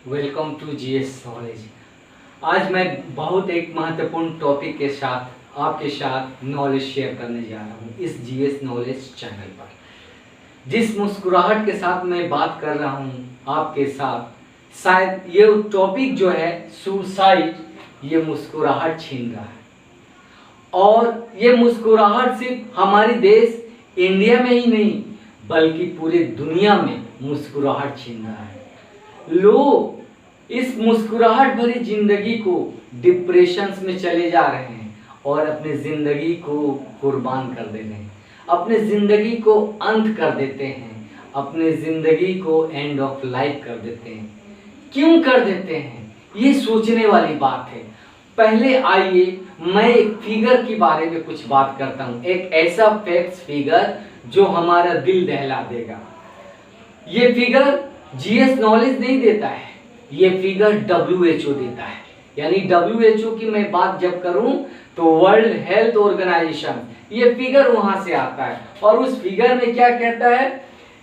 Welcome to GS knowledge. आज मैं बहुत एक महत्वपूर्ण टॉपिक के साथ आपके साथ नॉलेज शेयर करने जा रहा हूँ इस जीएस नॉलेज चैनल पर। जिस मुस्कुराहट के साथ मैं बात कर रहा हूँ आपके साथ, शायद ये टॉपिक जो है सुसाइड, ये मुस्कुराहट छीन रहा है। और ये मुस्कुराहट सिर्फ हमारे देश इंडिया में ही नहीं बल्कि पूरी दुनिया में मुस्कुराहट छीन रहा है। लोग इस मुस्कुराहट भरी जिंदगी को डिप्रेशन में चले जा रहे हैं और अपनी जिंदगी को कुर्बान कर दे रहे हैं, अपने जिंदगी को अंत कर देते हैं, अपने जिंदगी को एंड ऑफ लाइफ कर देते हैं। क्यों कर देते हैं, ये सोचने वाली बात है। पहले आइए मैं एक फिगर के बारे में कुछ बात करता हूँ, एक ऐसा फैक्ट्स फिगर जो हमारा दिल दहला देगा। ये फिगर जीएस नॉलेज नहीं देता है, ये फिगर WHO देता है। यानी WHO की मैं बात जब करूं तो वर्ल्ड हेल्थ ऑर्गेनाइजेशन, ये फिगर वहां से आता है। और उस फिगर में क्या कहता है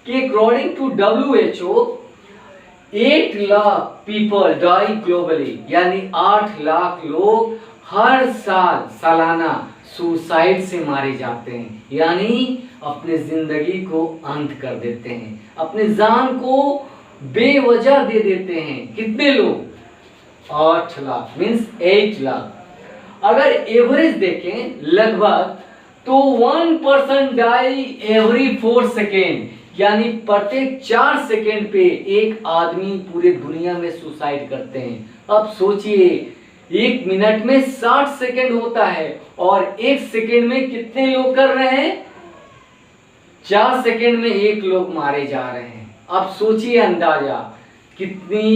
कि according to WHO 8 lakh people die globally, यानी 8 लाख लोग हर साल सालाना सुसाइड से मारे जाते हैं, यानी अपने जिंदगी को अंत कर देते हैं, अपने जान को बेवजह दे देते हैं। कितने लोग? 8 लाख मीन्स 8 लाख। अगर एवरेज देखें लगभग तो 1% डाई एवरी 4 सेकेंड, यानी प्रत्येक 4 सेकेंड पे एक आदमी पूरे दुनिया में सुसाइड करते हैं। अब सोचिए, 1 मिनट में 60 सेकेंड होता है और 1 सेकेंड में कितने लोग कर रहे हैं? 4 सेकेंड में 1 लोग मारे जा रहे हैं। अब सोचिए अंदाजा कितनी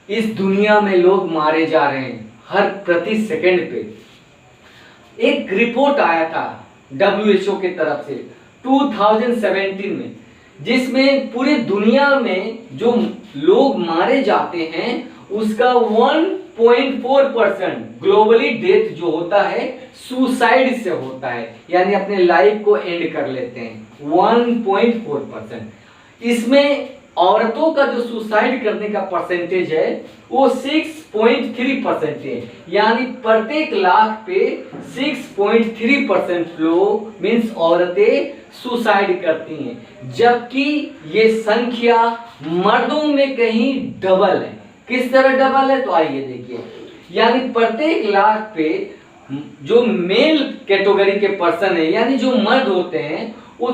इस दुनिया में लोग मारे जा रहे हैं हर प्रति सेकंड पे। एक रिपोर्ट आया था WHO के तरफ से 2017 में, जिसमें पूरी दुनिया में जो लोग मारे जाते हैं उसका 1.4% ग्लोबली डेथ जो होता है सुसाइड से होता है, यानी अपने लाइफ को एंड कर लेते हैं। 1.4%। इसमें औरतों का जो सुसाइड करने का परसेंटेज है वो 6.3% है, यानी प्रत्येक लाख पे 6.3% लोग मीन्स औरतें सुसाइड करती हैं। जबकि ये संख्या मर्दों में कहीं डबल है। किस तरह डबल है तो आइए देखिए, यानी प्रत्येक लाख पे जो मेल कैटेगरी के पर्सन है यानी जो मर्द होते हैं वो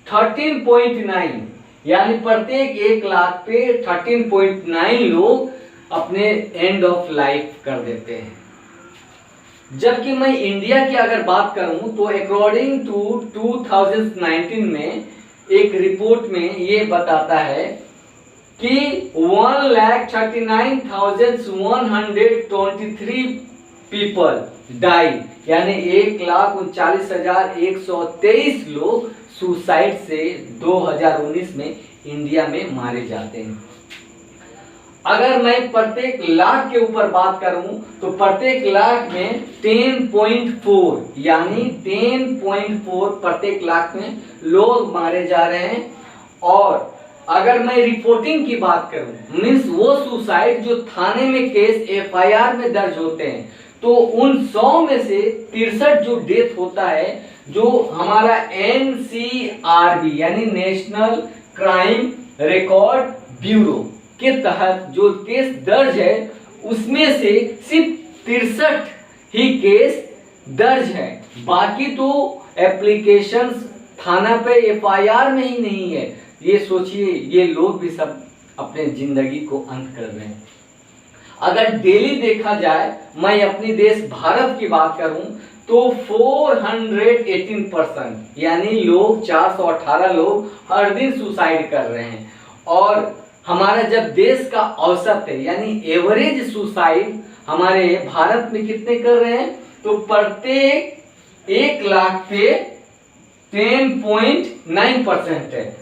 13.9, यानी प्रत्येक 1 लाख पे 13.9 लोग अपने एंड ऑफ लाइफ कर देते हैं। जबकि मैं इंडिया की अगर बात करूं तो अकॉर्डिंग टू 2019 में एक रिपोर्ट में ये बताता है कि 1,39,123 पीपल डाई, यानी 1,39,123 लोग सुसाइड से 2019 में इंडिया में मारे जाते हैं। अगर मैं प्रत्येक लाख के ऊपर बात करूं तो प्रत्येक लाख में 10.4, यानी 10.4 प्रत्येक लाख में लोग मारे जा रहे हैं। और अगर मैं रिपोर्टिंग की बात करूं मीन्स वो सुसाइड जो थाने में केस FIR में दर्ज होते हैं, तो उन 100 में से 63 जो डेथ होता है जो हमारा NCRB यानी नेशनल क्राइम रिकॉर्ड ब्यूरो के तहत जो केस दर्ज है उसमें से सिर्फ 63 ही केस दर्ज है। बाकी तो एप्लीकेशंस थाना पे FIR में ही नहीं है। ये सोचिए, ये लोग भी सब अपने जिंदगी को अंत कर रहे हैं। अगर डेली देखा जाए, मैं अपनी देश भारत की बात करूं तो 418% यानी लोग 418 लोग हर दिन सुसाइड कर रहे हैं। और हमारा जब देश का औसत है यानी एवरेज सुसाइड हमारे भारत में कितने कर रहे हैं तो प्रत्येक 1 लाख पे 10.9% है।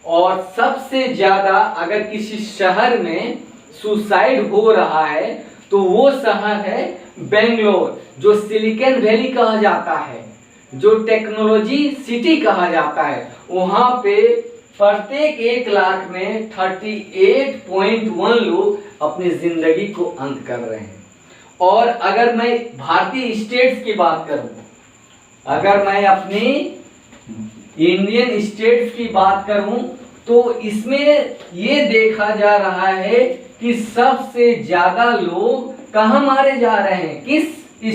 और सबसे ज्यादा अगर किसी शहर में सुसाइड हो रहा है तो वो शहर है बेंगलोर, जो सिलिकॉन वैली कहा जाता है, जो टेक्नोलॉजी सिटी कहा जाता है। वहां पे प्रत्येक 1 लाख में 38.1 लोग अपनी जिंदगी को अंत कर रहे हैं। और अगर मैं भारतीय स्टेट्स की बात करूं, अगर मैं अपनी इंडियन स्टेट्स की बात करूं, तो इसमें ये देखा जा रहा है कि सबसे ज्यादा लोग कहां मारे जा रहे हैं, किस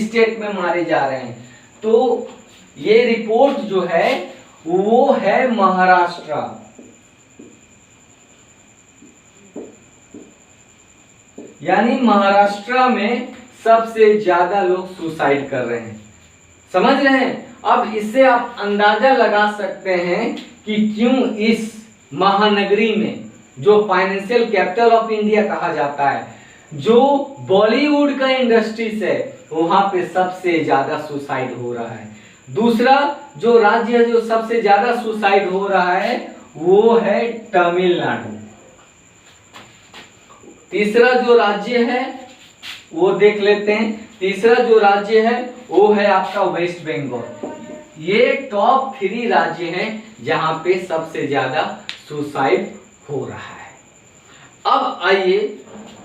स्टेट में मारे जा रहे हैं। तो ये रिपोर्ट जो है वो है महाराष्ट्र। यानी महाराष्ट्र में सबसे ज्यादा लोग सुसाइड कर रहे हैं। समझ रहे हैं? अब इससे आप अंदाजा लगा सकते हैं कि क्यों इस महानगरी में, जो फाइनेंशियल कैपिटल ऑफ इंडिया कहा जाता है, जो बॉलीवुड का इंडस्ट्रीज है, वहां पे सबसे ज्यादा सुसाइड हो रहा है। दूसरा जो राज्य है जो सबसे ज्यादा सुसाइड हो रहा है वो है तमिलनाडु। तीसरा जो राज्य है वो देख लेते हैं। तीसरा जो राज्य है वो है आपका वेस्ट बंगाल। ये टॉप 3 राज्य हैं जहां पे सबसे ज्यादा सुसाइड हो रहा है। अब आइए,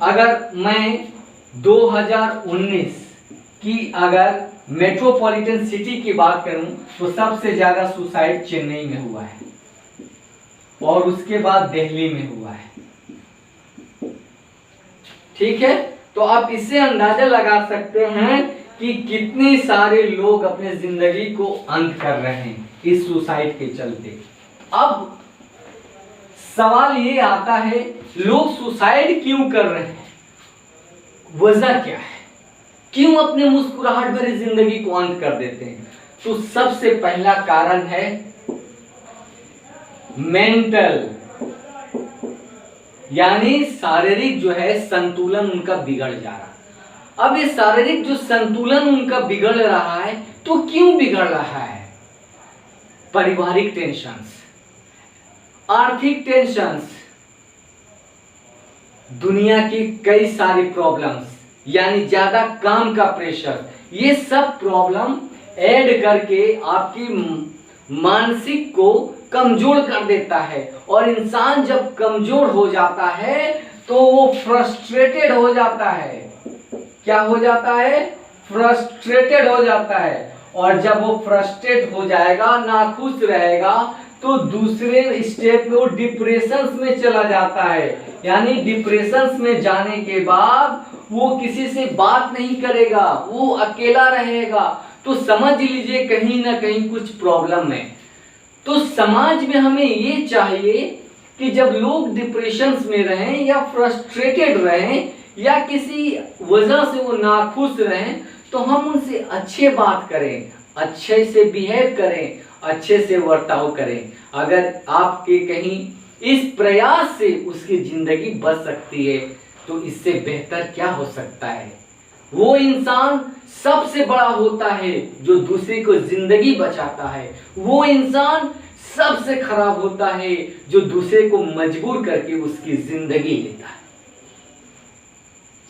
अगर मैं 2019 की अगर मेट्रोपॉलिटन सिटी की बात करूं तो सबसे ज्यादा सुसाइड चेन्नई में हुआ है और उसके बाद दिल्ली में हुआ है। ठीक है, तो आप इससे अंदाजा लगा सकते हैं कि कितने सारे लोग अपने जिंदगी को अंत कर रहे हैं इस सुसाइड के चलते। अब सवाल ये आता है, लोग सुसाइड क्यों कर रहे हैं, वजह क्या है, क्यों अपने मुस्कुराहट भरी जिंदगी को अंत कर देते हैं। तो सबसे पहला कारण है मेंटल, यानी शारीरिक जो है संतुलन उनका बिगड़ जा रहा है। अब ये शारीरिक जो संतुलन उनका बिगड़ रहा है, तो क्यों बिगड़ रहा है? पारिवारिक टेंशन्स, आर्थिक टेंशन्स, दुनिया की कई सारी प्रॉब्लम्स, यानी ज्यादा काम का प्रेशर, ये सब प्रॉब्लम ऐड करके आपकी मानसिक को कमजोर कर देता है। और इंसान जब कमजोर हो जाता है तो वो फ्रस्ट्रेटेड हो जाता है। क्या हो जाता है? फ्रस्ट्रेटेड हो जाता है। और जब वो फ्रस्ट्रेट हो जाएगा, नाखुश रहेगा, तो दूसरे स्टेप में वो डिप्रेशन में चला जाता है। यानी डिप्रेशन में जाने के बाद वो किसी से बात नहीं करेगा, वो अकेला रहेगा। तो समझ लीजिए कहीं ना कहीं कुछ प्रॉब्लम है। तो समाज में हमें ये चाहिए कि जब लोग डिप्रेशन में रहें या फ्रस्ट्रेटेड रहें या किसी वजह से वो नाखुश रहें, तो हम उनसे अच्छे बात करें, अच्छे से बिहेव करें, अच्छे से वर्ताव करें। अगर आपके कहीं इस प्रयास से उसकी जिंदगी बच सकती है, तो इससे बेहतर क्या हो सकता है? वो इंसान सबसे बड़ा होता है जो दूसरे को जिंदगी बचाता है। वो इंसान सबसे खराब होता है जो दूसरे को मजबूर करके उसकी जिंदगी लेता है।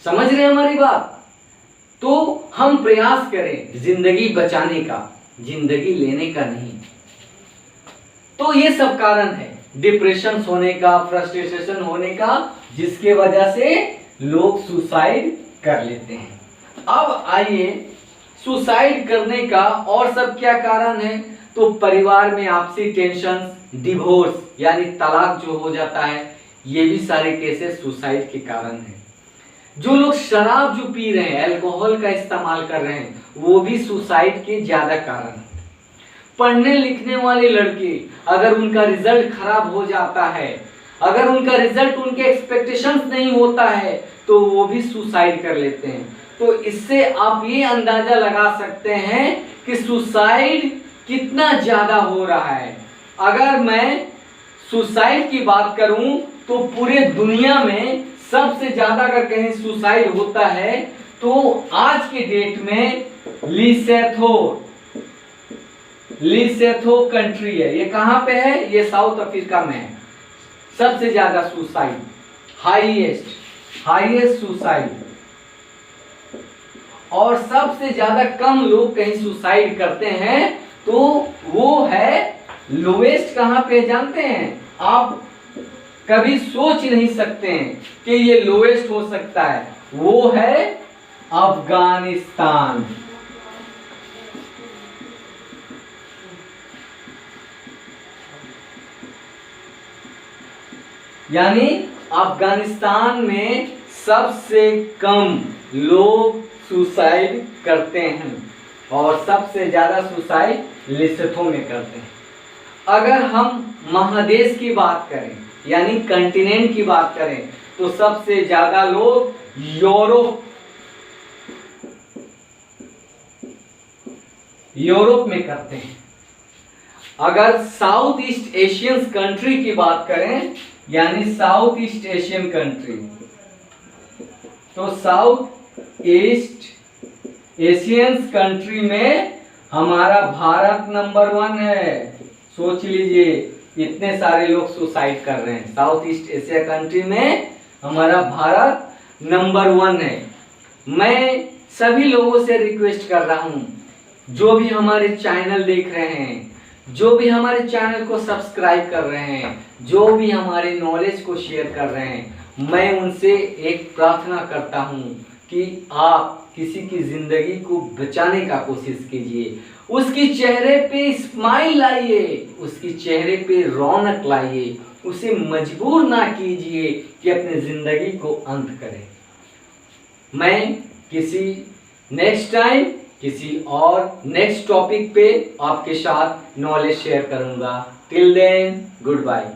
समझ रहे हैं हमारी बात? तो हम प्रयास करें जिंदगी बचाने का, जिंदगी लेने का नहीं। तो ये सब कारण है डिप्रेशन होने का, फ्रस्ट्रेशन होने का, जिसके वजह से लोग सुसाइड कर लेते हैं। अब आइए, सुसाइड करने का और सब क्या कारण है? तो परिवार में आपसी टेंशन, डिवोर्स यानी तलाक जो हो जाता है, ये भी सारे केसेस सुसाइड के कारण हैं। जो लोग शराब जो पी रहे हैं, अल्कोहल का इस्तेमाल कर रहे हैं, वो भी सुसाइड के ज्यादा कारण हैं। पढ़ने लिखने वाले लड़के, अगर उनका रिजल्ट खराब हो जाता है, अगर उनका रिजल्ट उनके एक्सपेक्टेशंस नहीं होता है, तो वो भी सुसाइड कर लेते हैं। तो इससे आप ये अंदाजा लगा सकते हैं कि सुसाइड कितना ज्यादा हो रहा है। अगर मैं सुसाइड की बात करूं तो पूरे दुनिया में सबसे ज्यादा अगर कहीं सुसाइड होता है तो आज के डेट में लिसेथो कंट्री है। ये कहां पे है? ये साउथ अफ्रीका में है। सबसे ज्यादा सुसाइड, हाईएस्ट सुसाइड। और सबसे ज्यादा कम लोग कहीं सुसाइड करते हैं तो वो है लोवेस्ट कहां पे जानते हैं? आप कभी सोच नहीं सकते हैं कि ये लोएस्ट हो सकता है, वो है अफगानिस्तान। यानी अफगानिस्तान में सबसे कम लोग सुसाइड करते हैं और सबसे ज्यादा सुसाइड लेसोथो में करते हैं। अगर हम महादेश की बात करें यानी कंटिनेंट की बात करें तो सबसे ज्यादा लोग यूरोप में करते हैं। अगर साउथ ईस्ट एशियन कंट्री की बात करें यानी साउथ ईस्ट एशियन कंट्री, तो साउथ ईस्ट एशियन कंट्री में हमारा भारत नंबर 1 है। सोच लीजिए, इतने सारे लोग सुसाइड कर रहे हैं। साउथ ईस्ट एशिया कंट्री में हमारा भारत नंबर 1 है। मैं सभी लोगों से रिक्वेस्ट कर रहा हूं, जो भी हमारे चैनल देख रहे हैं, जो भी हमारे चैनल को सब्सक्राइब कर रहे हैं, जो भी हमारे नॉलेज को शेयर कर रहे हैं, मैं उनसे एक प्रार्थना करता हूं कि आप किसी की जिंदगी को बचाने का कोशिश कीजिए। उसके चेहरे पे स्माइल लाइए, उसके चेहरे पे रौनक लाइए, उसे मजबूर ना कीजिए कि अपने जिंदगी को अंत करे। मैं किसी नेक्स्ट टाइम किसी और नेक्स्ट टॉपिक पे आपके साथ नॉलेज शेयर करूंगा। Till then, good bye.